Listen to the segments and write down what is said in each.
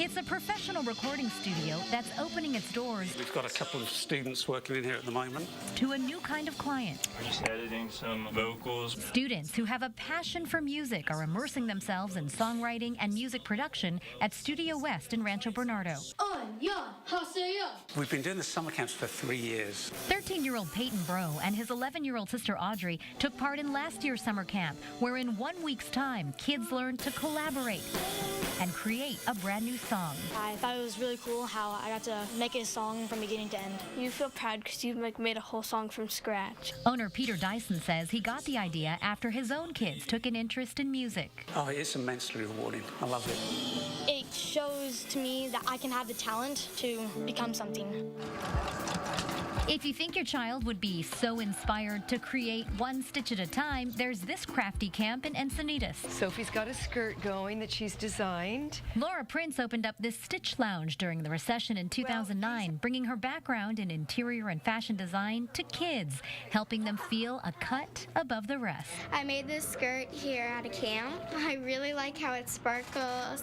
It's a professional recording studio that's opening its doors. We've got a couple of students working in here at the moment. To a new kind of client. We're just editing some vocals. Students who have a passion for music are immersing themselves in songwriting and music production at Studio West in Rancho Bernardo. We've been doing the summer camps for 3 years. 13-year-old Peyton Bro and his 11-year-old sister Audrey took part in last year's summer camp, where in 1 week's time, kids learned to collaborate and create a brand new song. I thought it was really cool how I got to make a song from beginning to end. You feel proud because you made a whole song from scratch. Owner Peter Dyson says he got the idea after his own kids took an interest in music. Oh, it's immensely rewarding. I love it. It shows to me that I can have the talent to become something. If you think your child would be so inspired to create one stitch at a time, there's this crafty camp in Encinitas. Sophie's got a skirt going that she's designed. Laura Prince opened up this stitch lounge during the recession in 2009, bringing her background in interior and fashion design to kids, helping them feel a cut above the rest. I made this skirt here at a camp. I really like how it sparkles,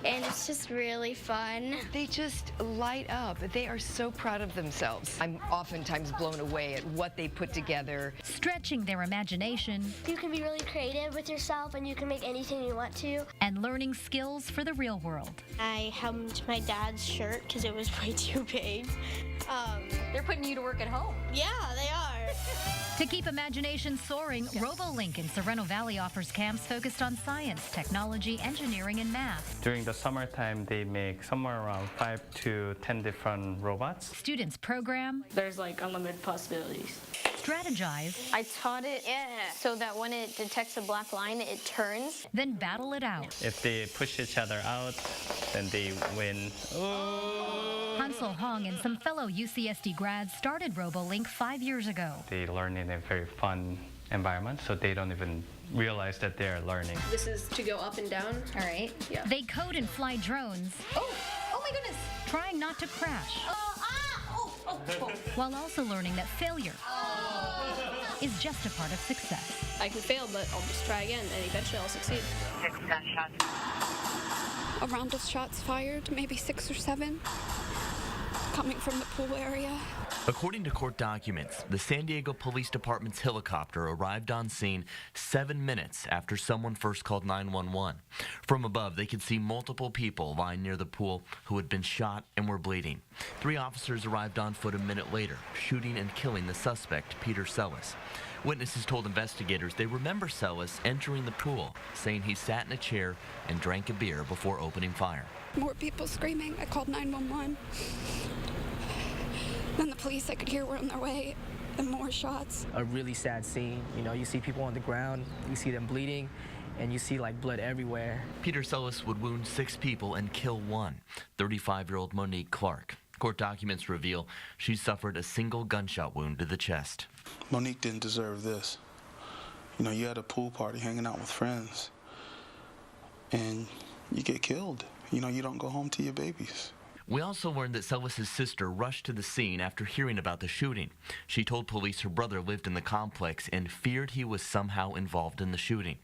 and it's just really fun. They just light up. They are so proud of themselves. I'm oftentimes blown away at what they put together. Stretching their imagination. You can be really creative with yourself and you can make anything you want to. And learning skills for the real world. I hemmed my dad's shirt because it was way too big. They're putting you to work at home. Yeah, they are. To keep imagination soaring, RoboLink in Sereno Valley offers camps focused on science, technology, engineering, and math. During the summertime, they make somewhere around 5 to 10 different robots. Students program. There's like unlimited possibilities. Strategize. I taught it so that when it detects a black line, it turns. Then battle it out. If they push each other out, then they win. Hansel Hong and some fellow UCSD grads started RoboLink 5 years ago. They learn in a very fun environment, so they don't even realize that they're learning. This is to go up and down. All right. Yeah. They code and fly drones. Oh my goodness. Trying not to crash. While also learning that failure is just a part of success. I can fail, but I'll just try again, and eventually I'll succeed. A round of shots fired, maybe 6 or 7, coming from the pool area. According to court documents, the San Diego Police Department's helicopter arrived on scene 7 minutes after someone first called 911. From above, they could see multiple people lying near the pool who had been shot and were bleeding. 3 officers arrived on foot a minute later, shooting and killing the suspect, Peter Sellis. Witnesses told investigators they remember Sellis entering the pool, saying he sat in a chair and drank a beer before opening fire. More people screaming. I called 911. Then the police I could hear were on their way, and more shots. A really sad scene. You know, you see people on the ground, you see them bleeding, and you see like blood everywhere. Peter Sellis would wound 6 people and kill 1, 35-year-old Monique Clark. Court documents reveal she suffered a single gunshot wound to the chest. Monique didn't deserve this. You know, you had a pool party hanging out with friends, and you get killed. You know, you don't go home to your babies. We also learned that Sellis' sister rushed to the scene after hearing about the shooting. She told police her brother lived in the complex and feared he was somehow involved in the shooting.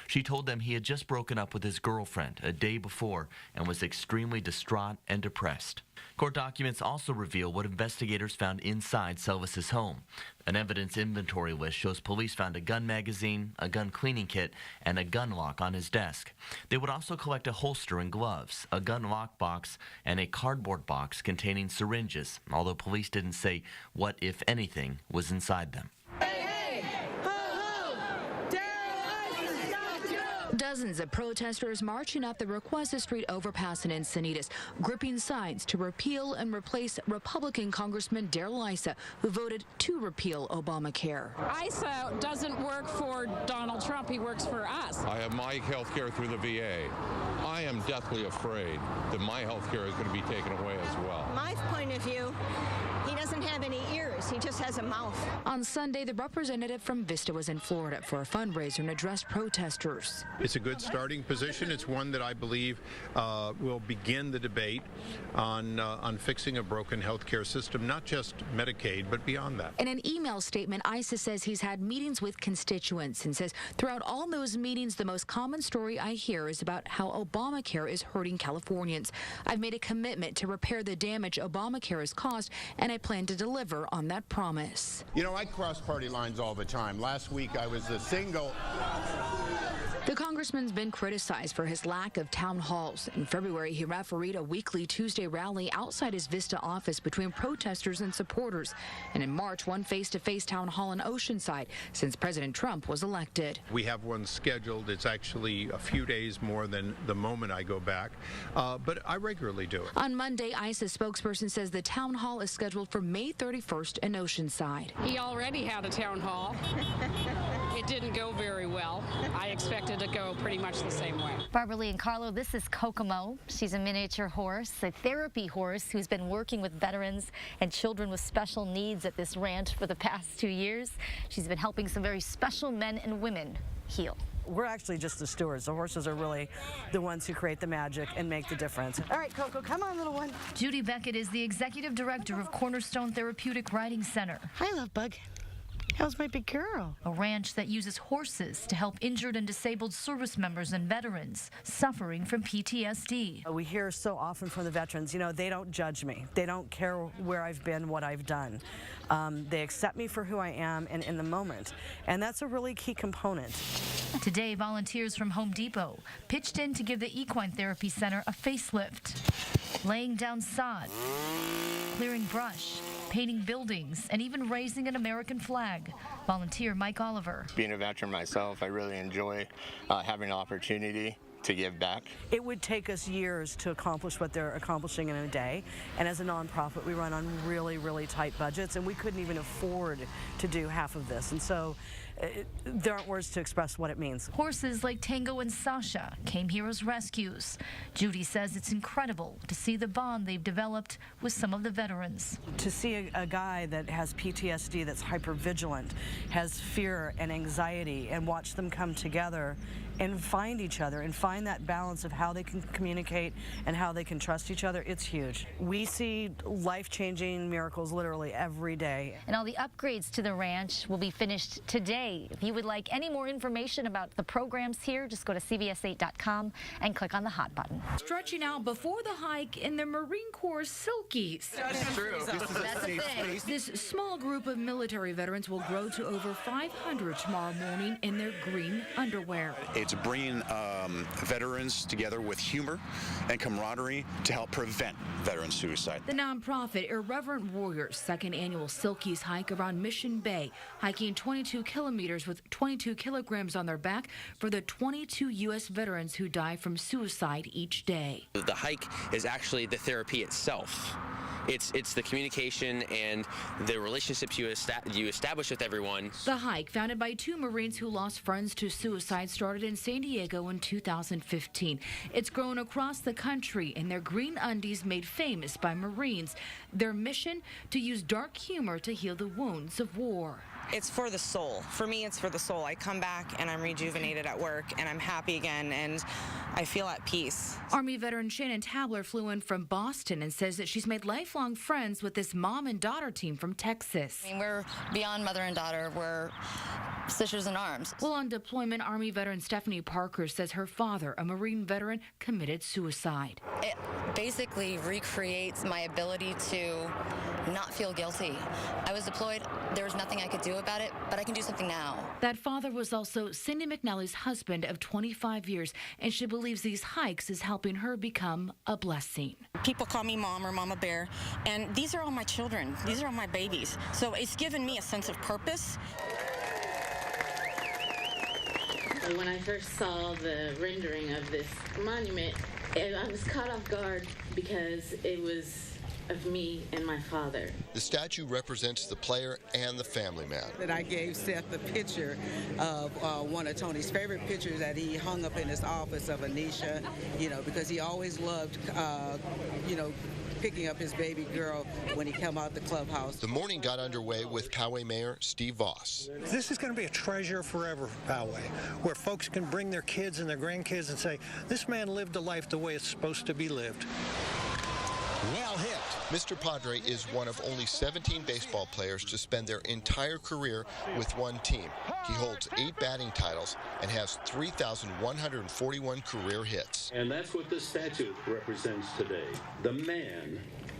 She told them he had just broken up with his girlfriend a day before and was extremely distraught and depressed. Court documents also reveal what investigators found inside Sellis' home. An evidence inventory list shows police found a gun magazine, a gun cleaning kit, and a gun lock on his desk. They would also collect a holster and gloves, a gun lock box, and a cardboard box containing syringes, although police didn't say what, if anything, was inside them. Dozens of protesters marching up the Requesta Street overpass in Encinitas, gripping signs to repeal and replace Republican Congressman Darrell Issa, who voted to repeal Obamacare. Issa doesn't work for Donald Trump. He works for us. I have my health care through the VA. I am deathly afraid that my health care is going to be taken away as well. My point of view, he doesn't have any ears. He just has a mouth. On Sunday, the representative from Vista was in Florida for a fundraiser and addressed protesters. It's a good starting position. It's one that I believe will begin the debate on fixing a broken healthcare system, not just Medicaid, but beyond that. In an email statement, Issa says he's had meetings with constituents and says throughout all those meetings, the most common story I hear is about how Obamacare is hurting Californians. I've made a commitment to repair the damage Obamacare has caused, and I plan to deliver on that promise. You know, I cross party lines all the time. Last week, I was the single. The congressman's been criticized for his lack of town halls. In February, he refereed a weekly Tuesday rally outside his Vista office between protesters and supporters. And in March, one face-to-face town hall in Oceanside since President Trump was elected. We have one scheduled. It's actually a few days more than the moment I go back, but I regularly do it. On Monday, ISA's spokesperson says the town hall is scheduled for May 31st in Oceanside. He already had a town hall. It didn't go very well. I expected to go pretty much the same way. Barbara Lee and Carlo, this is Kokomo. She's a miniature horse, a therapy horse who's been working with veterans and children with special needs at this ranch for the past 2 years. She's been helping some very special men and women heal. We're actually just the stewards. The horses are really the ones who create the magic and make the difference. All right, Coco, come on, little one. Judy Beckett is the executive director of Cornerstone Therapeutic Riding Center. Hi, love bug. How's my big girl? A ranch that uses horses to help injured and disabled service members and veterans suffering from PTSD. We hear so often from the veterans, you know, they don't judge me. They don't care where I've been, what I've done. They accept me for who I am and in the moment. And that's a really key component. Today, volunteers from Home Depot pitched in to give the Equine Therapy Center a facelift, laying down sod, clearing brush, painting buildings, and even raising an American flag. Volunteer Mike Oliver. Being a veteran myself, I really enjoy having an opportunity to give back. It would take us years to accomplish what they're accomplishing in a day. And as a nonprofit, we run on really, really tight budgets, and we couldn't even afford to do half of this. And so there aren't words to express what it means. Horses like Tango and Sasha came here as rescues. Judy says it's incredible to see the bond they've developed with some of the veterans. To see a guy that has PTSD, that's hypervigilant, has fear and anxiety, and watch them come together and find each other and find that balance of how they can communicate and how they can trust each other, it's huge. We see life-changing miracles literally every day. And all the upgrades to the ranch will be finished today. If you would like any more information about the programs here, just go to CBS8.com and click on the hot button. Stretching out before the hike in the Marine Corps Silkies. That's true. That's a thing. This small group of military veterans will grow to over 500 tomorrow morning in their green underwear. It's bringing veterans together with humor and camaraderie to help prevent veteran suicide. The nonprofit Irreverent Warriors' second annual Silkies hike around Mission Bay, hiking 22 kilometers with 22 kilograms on their back for the 22 U.S. veterans who die from suicide each day. The hike is actually the therapy itself. It's the communication and the relationships you establish with everyone. The hike, founded by two Marines who lost friends to suicide, started in San Diego in 2015. It's grown across the country, and their green undies made famous by Marines. Their mission, to use dark humor to heal the wounds of war. It's for the soul. For me, it's for the soul. I come back and I'm rejuvenated at work and I'm happy again and I feel at peace. Army veteran Shannon Tabler flew in from Boston and says that she's made lifelong friends with this mom and daughter team from Texas. I mean, we're beyond mother and daughter. We're sisters in arms. Well, on deployment, Army veteran Stephanie Parker says her father, a Marine veteran, committed suicide. It basically recreates my ability to not feel guilty. I was deployed. There was nothing I could do about it, but I can do something now. That father was also Cindy McNally's husband of 25 years, and she believes these hikes is helping her become a blessing. People call me Mom or Mama Bear, and these are all my children. These are all my babies. So it's given me a sense of purpose. When I first saw the rendering of this monument, I was caught off guard because it was of me and my father. The statue represents the player and the family man. That I gave Seth a picture of one of Tony's favorite pictures that he hung up in his office of Anisha, because he always loved, picking up his baby girl when he came out the clubhouse. The morning got underway with Poway Mayor Steve Voss. This is going to be a treasure forever for Poway, where folks can bring their kids and their grandkids and say, this man lived a life the way it's supposed to be lived. Well hit. Mr. Padre is one of only 17 baseball players to spend their entire career with one team. He holds 8 batting titles and has 3,141 career hits. And that's what this statue represents today. The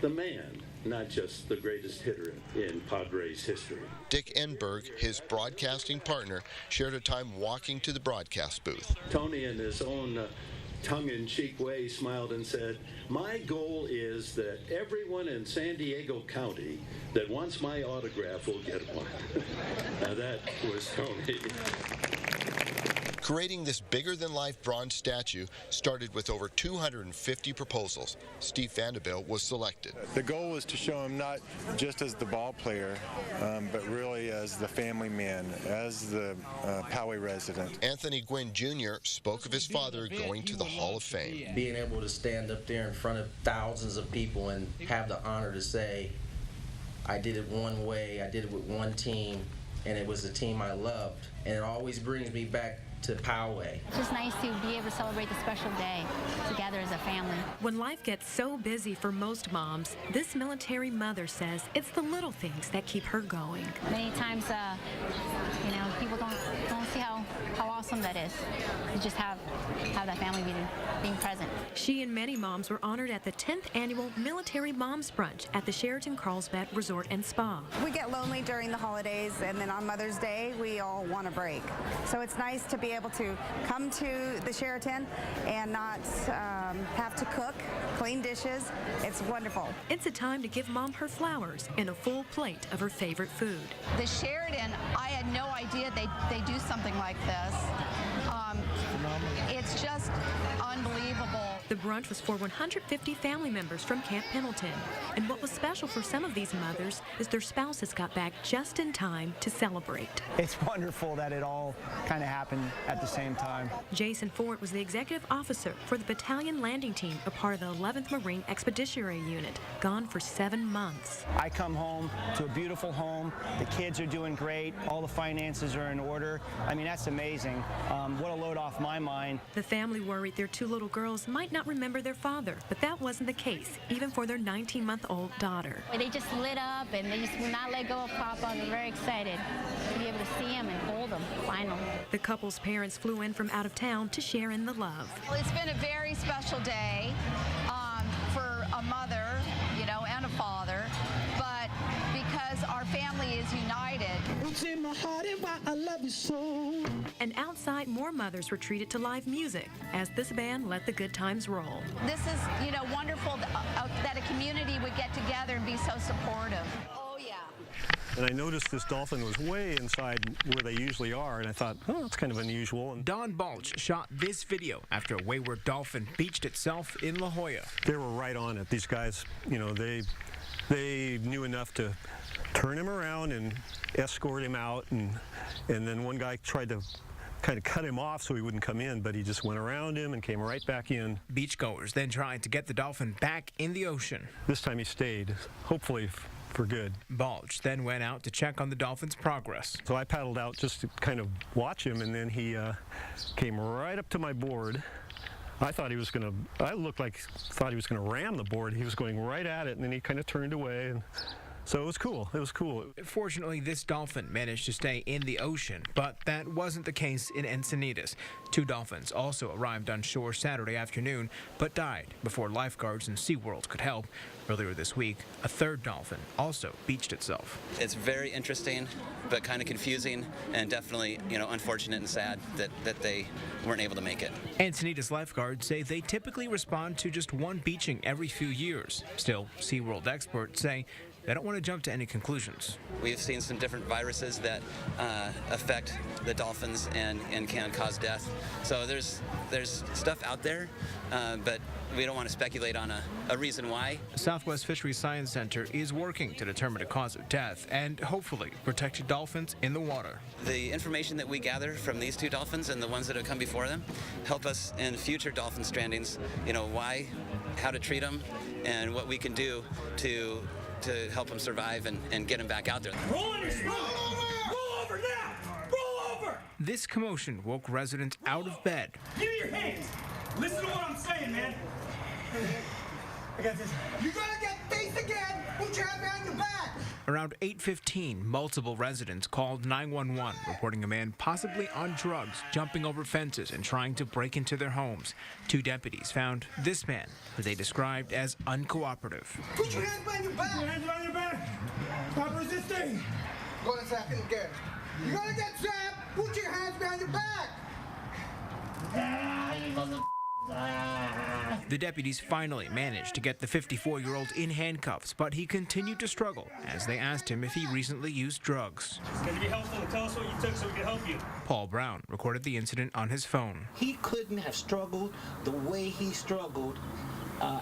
man, not just the greatest hitter in Padres history. Dick Enberg, his broadcasting partner, shared a time walking to the broadcast booth. Tony, in his own tongue-in-cheek way, smiled and said, "My goal is that everyone in San Diego County that wants my autograph will get one." Now that was Tony. Creating this bigger-than-life bronze statue started with over 250 proposals. Steve Vanderbilt was selected. The goal was to show him not just as the ball player, but really as the family man, as the Poway resident. Anthony Gwynn Jr. spoke of his father going to the Hall of Fame. Being able to stand up there in front of thousands of people and have the honor to say, I did it one way, I did it with one team, and it was the team I loved. And it always brings me back to Poway. It's just nice to be able to celebrate the special day together as a family. When life gets so busy for most moms, this military mother says it's the little things that keep her going. Many times, people don't see how awesome that is. To just have that family being present. She and many moms were honored at the 10th annual Military Moms Brunch at the Sheraton Carlsbad Resort and Spa. We get lonely during the holidays, and then on Mother's Day, we all want a break. So it's nice to be able to come to the Sheraton and not have to cook, clean dishes. It's wonderful. It's a time to give Mom her flowers and a full plate of her favorite food. The Sheraton, I had no idea they do something like this. It's just unbelievable. The brunch was for 150 family members from Camp Pendleton. And what was special for some of these mothers is their spouses got back just in time to celebrate. It's wonderful that it all kind of happened at the same time. Jason Ford was the executive officer for the battalion landing team, a part of the 11th Marine Expeditionary Unit, gone for 7 months. I come home to a beautiful home. The kids are doing great. All the finances are in order. I mean, that's amazing. What a load off my mind. The family worried their 2 little girls might not remember their father, but that wasn't the case, even for their 19-month-old daughter. They just lit up and they just will not let go of Papa. They're very excited to be able to see him and hold him, finally. The couple's parents flew in from out of town to share in the love. Well, it's been a very special day for a mother, and a father, but because our family is united. It's in my heart and why I love you so. And outside, more mothers were treated to live music as this band let the good times roll. This is, wonderful that a community would get together and be so supportive. Oh, yeah. And I noticed this dolphin was way inside where they usually are, and I thought, oh, that's kind of unusual. And Don Balch shot this video after a wayward dolphin beached itself in La Jolla. They were right on it. These guys, they knew enough to turn him around and escort him out, and then one guy tried to kind of cut him off so he wouldn't come in, but he just went around him and came right back in. Beachgoers then tried to get the dolphin back in the ocean. This time he stayed, hopefully for good. Balch then went out to check on the dolphin's progress. So I paddled out just to kind of watch him, and then he came right up to my board. I thought he was going to, thought he was going to ram the board. He was going right at it, and then he kind of turned away. And so it was cool. It was cool. Fortunately, this dolphin managed to stay in the ocean, but that wasn't the case in Encinitas. 2 dolphins also arrived on shore Saturday afternoon, but died before lifeguards and SeaWorld could help. Earlier this week, a 3rd dolphin also beached itself. It's very interesting, but kind of confusing, and definitely, unfortunate and sad that they weren't able to make it. Encinitas lifeguards say they typically respond to just 1 beaching every few years. Still, SeaWorld experts say they don't want to jump to any conclusions. We've seen some different viruses that affect the dolphins and can cause death. So there's stuff out there, but we don't want to speculate on a reason why. Southwest Fisheries Science Center is working to determine a cause of death and hopefully protect dolphins in the water. The information that we gather from these two dolphins and the ones that have come before them help us in future dolphin strandings, why, how to treat them, and what we can do to help them survive and get them back out there. Roll over now! Roll over! This commotion woke residents out of bed. Give me your hands! Listen to what I'm saying, man! I got this. You're gonna get faced again! Put your hand behind your back! Around 8:15, multiple residents called 911, reporting a man possibly on drugs, jumping over fences and trying to break into their homes. 2 deputies found this man, who they described as uncooperative. Put your hands behind your back! Put your hands behind your back! Stop resisting! Go on a second again. You're gonna get zapped! Put your hands behind your back! The deputies finally managed to get the 54-year-old in handcuffs, but he continued to struggle as they asked him if he recently used drugs. It's going to be helpful to tell us what you took so we can help you. Paul Brown recorded the incident on his phone. He couldn't have struggled the way he struggled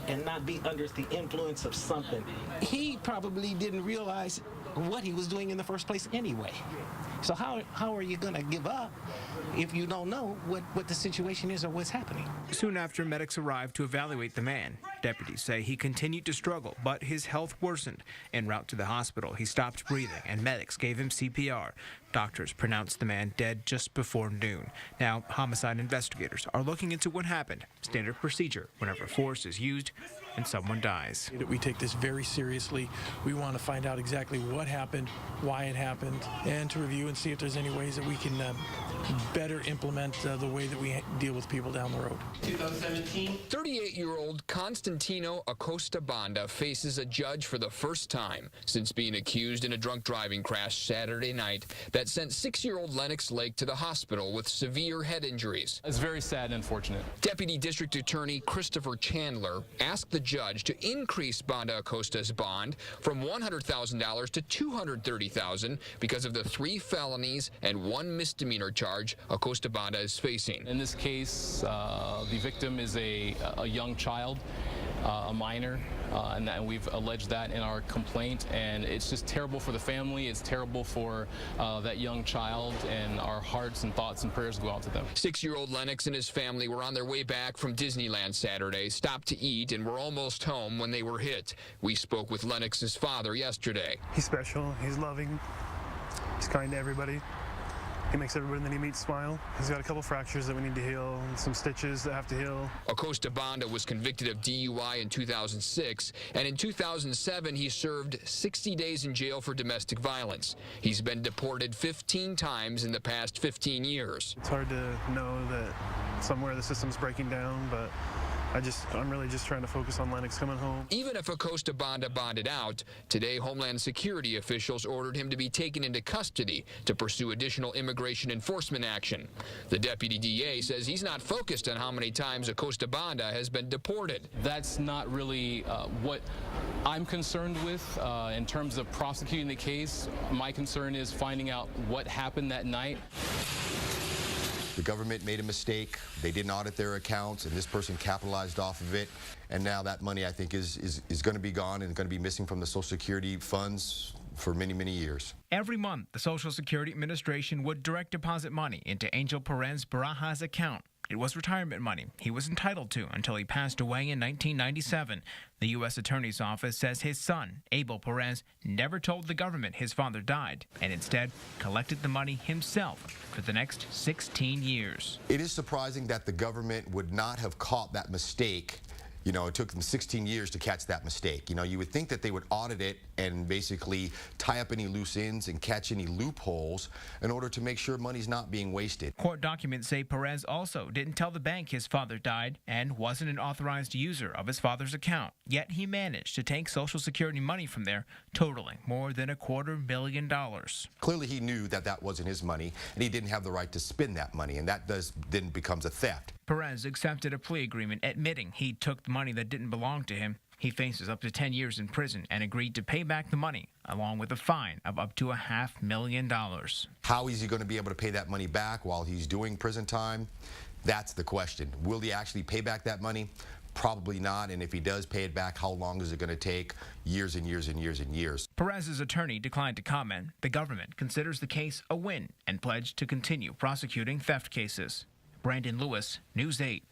and not be under the influence of something. He probably didn't realize what he was doing in the first place anyway. So how are you going to give up if you don't know what the situation is or what's happening? Soon after medics arrived to evaluate the man, deputies say he continued to struggle, but his health worsened. En route to the hospital, he stopped breathing, and medics gave him CPR. Doctors pronounced the man dead just before noon. Now, homicide investigators are looking into what happened. Standard procedure whenever force is used and someone dies. We take this very seriously. We want to find out exactly what happened, why it happened, and to review and see if there's any ways that we can better implement the way that we deal with people down the road. 2017. 38-year-old Constantino Acosta Banda faces a judge for the first time since being accused in a drunk driving crash Saturday night that sent 6-year-old Lennox Lake to the hospital with severe head injuries. It's very sad and unfortunate. Deputy District Attorney Christopher Chandler asked the judge to increase Banda Acosta's bond from $100,000 to $230,000 because of the 3 felonies and 1 misdemeanor charge Acosta Banda is facing. In this case, the victim is a young child, a minor, and we've alleged that in our complaint, and it's just terrible for the family. It's terrible for that young child, and our hearts and thoughts and prayers go out to them. 6-year-old Lennox and his family were on their way back from Disneyland Saturday, stopped to eat, and were almost home when they were hit. We spoke with Lennox's father yesterday. He's special. He's loving. He's kind to everybody. He makes everybody that he meets smile. He's got a couple fractures that we need to heal, and some stitches that have to heal. Acosta Banda was convicted of DUI in 2006, and in 2007 he served 60 days in jail for domestic violence. He's been deported 15 times in the past 15 years. It's hard to know that somewhere the system's breaking down, but I'm really just trying to focus on Lennox coming home. Even if Acosta Banda bonded out, today Homeland Security officials ordered him to be taken into custody to pursue additional immigration enforcement action. The deputy DA says he's not focused on how many times Acosta Banda has been deported. That's not really what I'm concerned with in terms of prosecuting the case. My concern is finding out what happened that night. The government made a mistake. They didn't audit their accounts, and this person capitalized off of it. And now that money, I think, is going to be gone and going to be missing from the Social Security funds for many, many years. Every month, the Social Security Administration would direct deposit money into Angel Perez Baraja's account. It was retirement money he was entitled to until he passed away in 1997. The U.S. Attorney's Office says his son, Abel Perez, never told the government his father died and instead collected the money himself for the next 16 years. It is surprising that the government would not have caught that mistake. You know, it took them 16 years to catch that mistake. You know, you would think that they would audit it and basically tie up any loose ends and catch any loopholes in order to make sure money's not being wasted. Court documents say Perez also didn't tell the bank his father died and wasn't an authorized user of his father's account. Yet he managed to take Social Security money from there, totaling more than $250,000. Clearly he knew that that wasn't his money and he didn't have the right to spend that money, and that then becomes a theft. Perez accepted a plea agreement admitting he took the money that didn't belong to him. He faces up to 10 years in prison and agreed to pay back the money, along with a fine of up to $500,000. How is he going to be able to pay that money back while he's doing prison time? That's the question. Will he actually pay back that money? Probably not, and if he does pay it back, how long is it going to take? Years and years and years and years. Perez's attorney declined to comment. The government considers the case a win and pledged to continue prosecuting theft cases. Brandon Lewis, News 8.